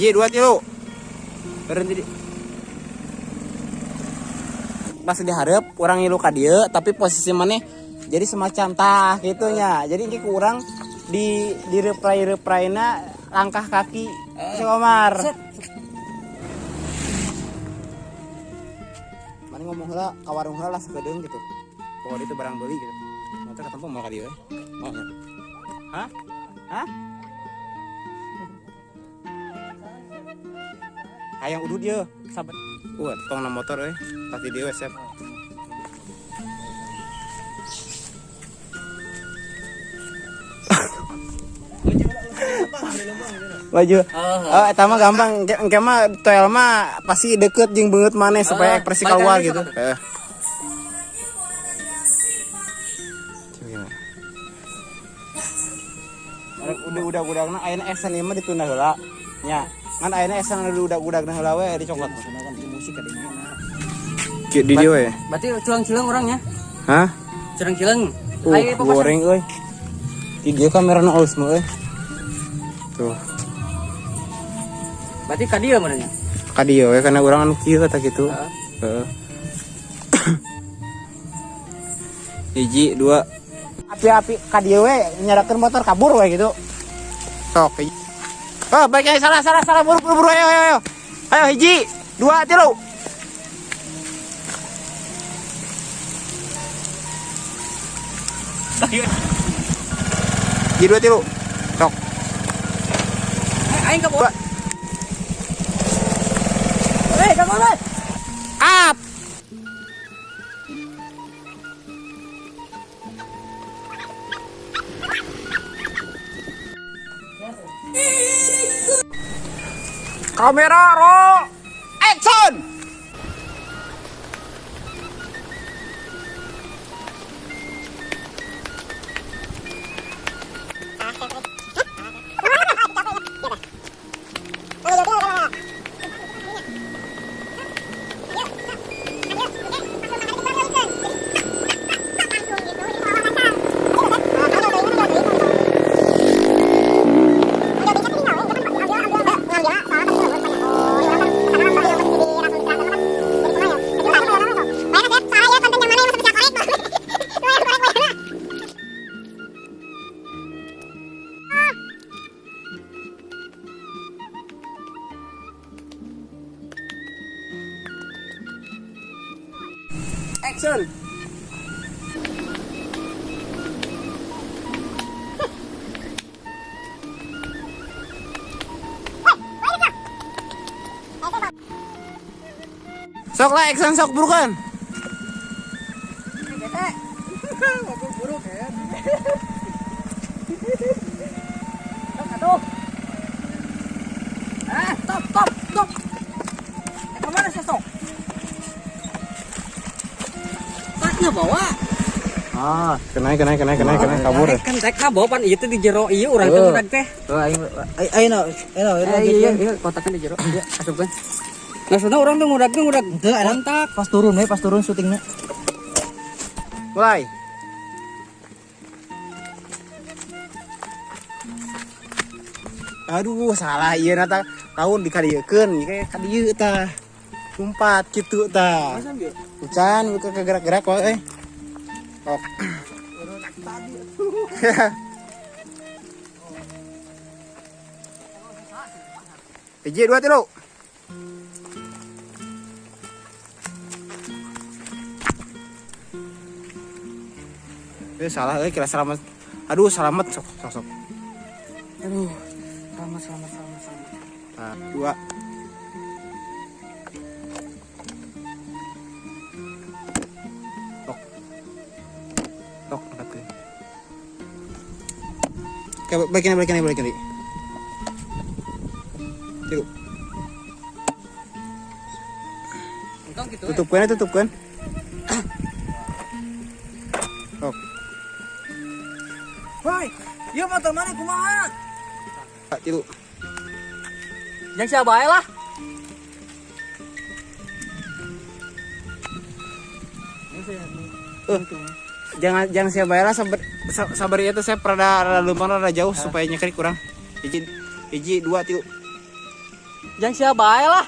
Hiji, dua, tilu. Berhenti. Pas diharap orang ngilu ka dieu tapi posisi maneh jadi semacam tah gitunya. Jadi ini kurang di reprai-repraina langkah kaki si Omar. Mana ngomong heula ka warung heula lah sakedeung gitu. Pokoknya itu barang beli gitu. Nanti ketemu mau ka dieu. Mau nya. Hah? Hah? Hayang udah dia sabat. Tong na motor euy. Pasti dia sep. Baju. Eta mah gampang. Engke mah toel mah pasti deket jeung beungeut maneh supaya ekspresi keluar gitu. Udah ayeuna esen ieu mah ditunda heula. Nya, ngan ayeuna esen udah heula we dicokot. Musik ka dinya. Ki di dieu we. Berarti culang-culang orangnya. Hah? Culang-culang. Goreng euy. Di dieu kamerana aus mah euy. Tuh. Berarti ka dieu manehnya. Ka dieu we kana urang anu kieu eta kitu. Heeh. Hiji, dua. Api-api ka dieu we nyadakeun motor kabur we gitu. Sok. Oh, baik salah buru ayo. Ayo hiji, dua, tilu. Hiji, dua, tilu. Sok. Aing ka bawa. Ka bawa. Up. Kamera roll action. Action. Sok lah action sok burukan. Buruk ya. Aduh. Stop. Kemana sih sok? Taknya bawa. Kena kabur. Kan rek bawa pan ieu teh di jero ieu urang teh udah teh. Ayo kontakkan di jero. Iya, asupkeun. Maksudna urang teh ngudag kontak pas turun syutingnya. Mulai. Aduh, salah ieu na tahun dikadiekeun ieu ka dieu tah. Umpat kitu tah. Hujan buka kegerak-gerak wae. Oh. Hiji, dua, tilu. Salah kira selamat. Aduh, selamat sok. Aduh, selamat. Nah, dua. Tok, angkat. Oke, balikin. Tilu. Untung gitu. Tutupkan. Tok. Woi, ieu motor mana kumaha? Tilu. Yang sia bae lah. Jangan saya bayar sabar itu saya rada lumayan rada jauh supaya nyekrik kurang. Hiji, dua, tilu. Yang siapa bae lah.